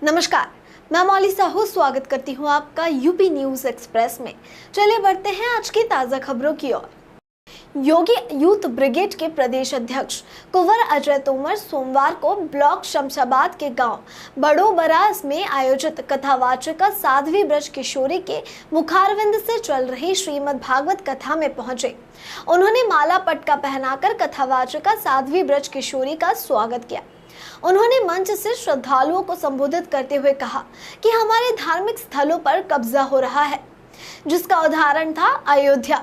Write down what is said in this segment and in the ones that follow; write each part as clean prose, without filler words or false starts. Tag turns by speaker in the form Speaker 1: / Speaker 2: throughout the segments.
Speaker 1: नमस्कार, मैं मौली साहू स्वागत करती हूँ आपका यूपी न्यूज एक्सप्रेस में। चलिए बढ़ते हैं आज की ताजा खबरों की ओर। योगी यूथ ब्रिगेड के प्रदेश अध्यक्ष कुंवर अजय तोमर सोमवार को ब्लॉक शमशाबाद के गांव बड़ो बरास में आयोजित कथावाचिका साध्वी ब्रज किशोरी के मुखारविंद से चल रही श्रीमद् भागवत कथा में पहुंचे। उन्होंने माला पटका पहनाकर कथावाचिका साध्वी ब्रज किशोरी का स्वागत किया। उन्होंने मंच से श्रद्धालुओं को संबोधित करते हुए कहा कि हमारे धार्मिक स्थलों पर कब्जा हो रहा है, जिसका उदाहरण था अयोध्या।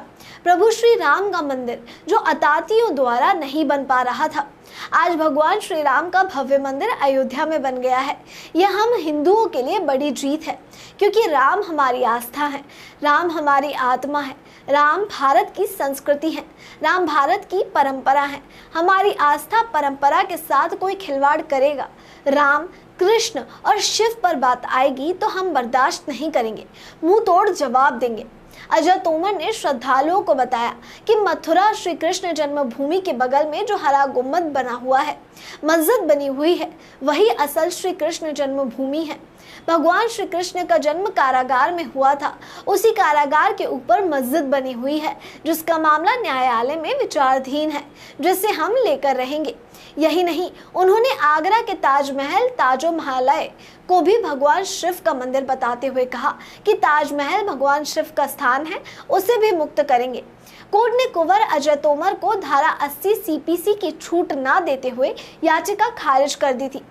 Speaker 1: प्रभु श्री राम का मंदिर जो अतातियों द्वारा नहीं बन पा रहा था, आज भगवान श्री राम का भव्य मंदिर अयोध्या में बन गया है। यह हम हिंदुओं के लिए बड़ी जीत है, क्योंकि राम हमारी आस्था है, राम हमारी आत्मा है, राम भारत की संस्कृति है, राम भारत की परंपरा है। हमारी आस्था परंपरा के साथ कोई खिलवाड़ करेगा, राम कृष्ण और शिव पर बात आएगी तो हम बर्दाश्त नहीं करेंगे, मुंह तोड़ जवाब देंगे। अजय तोमर ने श्रद्धालुओं को बताया कि मथुरा श्री कृष्ण जन्मभूमि के बगल में जो हरा गुम्बद बना हुआ है, मस्जिद बनी हुई है, वही असल श्री कृष्ण जन्मभूमि है। भगवान श्री कृष्ण का जन्म कारागार में हुआ था, उसी कारागार के ऊपर मस्जिद बनी हुई है, जिसका मामला न्यायालय में विचाराधीन है, जिसे हम लेकर रहेंगे। यही नहीं, उन्होंने आगरा के ताजमहल ताजोमहलय को भी भगवान शिव का मंदिर बताते हुए कहा कि ताजमहल भगवान शिव का स्थान है, उसे भी मुक्त करेंगे। कोर्ट ने कुंवर अजय तोमर को धारा 80 सीपीसी की छूट न देते हुए याचिका खारिज कर दी थी।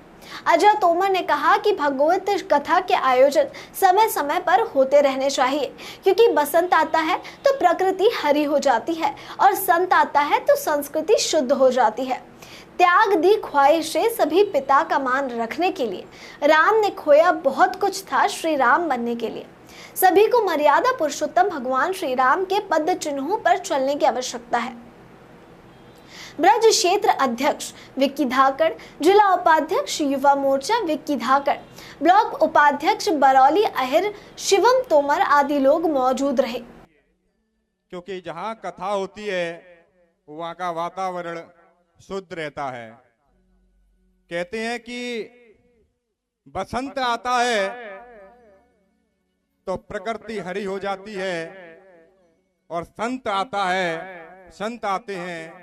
Speaker 1: अजय तोमर ने कहा कि भगवत कथा के आयोजन समय समय पर होते रहने चाहिए, क्योंकि बसंत आता है तो प्रकृति हरी हो जाती है और संत आता है तो संस्कृति शुद्ध हो जाती है। त्याग दी ख्वाहिशें सभी पिता का मान रखने के लिए। राम ने खोया बहुत कुछ था श्री राम बनने के लिए। सभी को मर्यादा पुरुषोत्तम भगवान श्री राम के पद चिन्हों पर चलने की आवश्यकता है। ब्रज क्षेत्र अध्यक्ष विक्की धाकड़, जिला उपाध्यक्ष युवा मोर्चा विक्की धाकड़, ब्लॉक उपाध्यक्ष बरौली अहिर शिवम तोमर आदि लोग मौजूद रहे।
Speaker 2: क्योंकि जहाँ कथा होती है वहाँ का वातावरण शुद्ध रहता है। कहते हैं कि बसंत आता है तो प्रकृति हरी हो जाती है, और संत आता है, संत आते हैं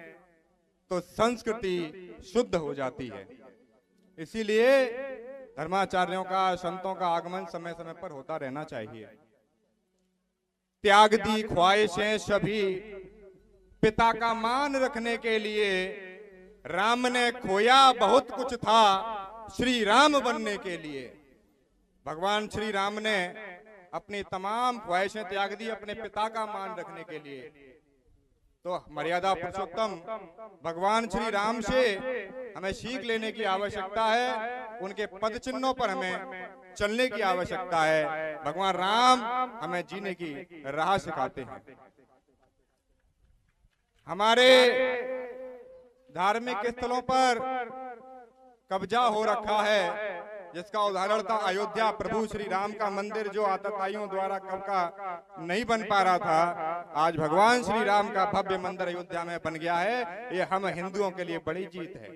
Speaker 2: तो संस्कृति शुद्ध हो जाती है। इसीलिए धर्माचार्यों का, संतों का आगमन समय समय पर होता रहना चाहिए। त्याग दी ख्वाहिशें सभी पिता का मान रखने के लिए। राम ने खोया बहुत कुछ था श्री राम बनने के लिए। भगवान श्री राम ने अपनी तमाम ख्वाहिशें त्याग दी अपने पिता का मान रखने के लिए। तो मर्यादा पुरुषोत्तम भगवान श्री राम से हमें सीख लेने की आवश्यकता है, उनके पद चिन्हों पर हमें चलने की आवश्यकता है। भगवान राम हमें जीने की राह सिखाते हैं। हमारे धार्मिक स्थलों पर कब्जा हो रखा है, जिसका उदाहरण था अयोध्या। प्रभु श्री राम का मंदिर जो आतताइयों द्वारा कब का नहीं बन पा रहा था, आज भगवान श्री राम का भव्य मंदिर अयोध्या में बन गया है। ये हम हिंदुओं के लिए बड़ी जीत है,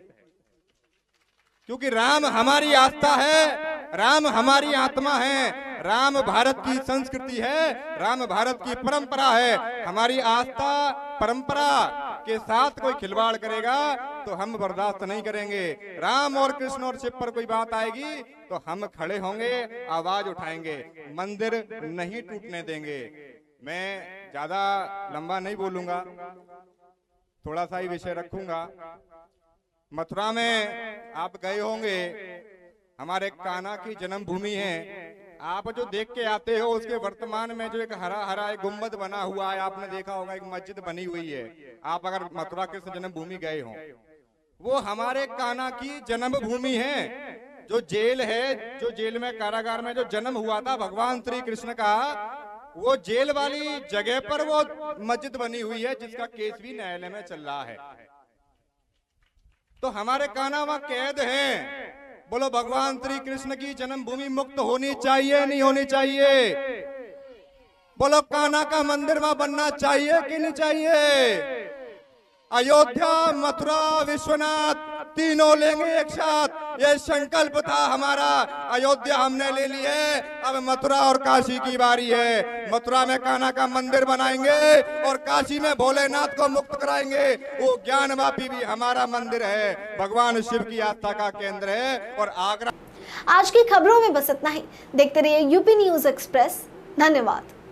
Speaker 2: क्योंकि राम हमारी आस्था है, राम हमारी आत्मा है, राम भारत की संस्कृति है, राम भारत की परंपरा है। हमारी आस्था परंपरा के साथ कोई खिलवाड़ करेगा तो हम बर्दाश्त नहीं करेंगे। राम और कृष्ण और शिव पर कोई बात आएगी तो हम खड़े होंगे, आवाज उठाएंगे, मंदिर नहीं टूटने देंगे। मैं ज्यादा लंबा नहीं बोलूंगा, थोड़ा सा ही विषय रखूंगा। मथुरा में आप गए होंगे, हमारे कान्हा की जन्मभूमि है। आप जो देख के आते हो उसके वर्तमान में जो एक हरा हरा एक गुम्बद बना हुआ है, आपने देखा होगा, एक मस्जिद बनी हुई है। आप अगर मथुरा कृष्ण जन्मभूमि गए हो, वो हमारे कान्हा की जन्मभूमि है। जो जेल है, जो जेल में कारागार में जो जन्म हुआ था भगवान श्री कृष्ण का, वो जेल वाली जगह पर वो मस्जिद बनी हुई है, जिसका केस भी न्यायालय में चल रहा है। तो हमारे कान्हा वहां कैद हैं। बोलो भगवान श्री कृष्ण की जन्मभूमि मुक्त होनी चाहिए, नहीं होनी चाहिए? बोलो कान्हा का मंदिर वहां बनना चाहिए कि नहीं चाहिए? अयोध्या, मथुरा, विश्वनाथ तीनों लेंगे एक साथ। ये संकल्प था हमारा। अयोध्या हमने ले ली है, अब मथुरा और काशी की बारी है। मथुरा में कान्हा का मंदिर बनाएंगे और काशी में भोलेनाथ को मुक्त कराएंगे। वो ज्ञानवापी भी हमारा मंदिर है, भगवान शिव की आस्था का केंद्र है। और आगरा।
Speaker 1: आज की खबरों में बस इतना ही। देखते रहिए यूपी न्यूज एक्सप्रेस। धन्यवाद।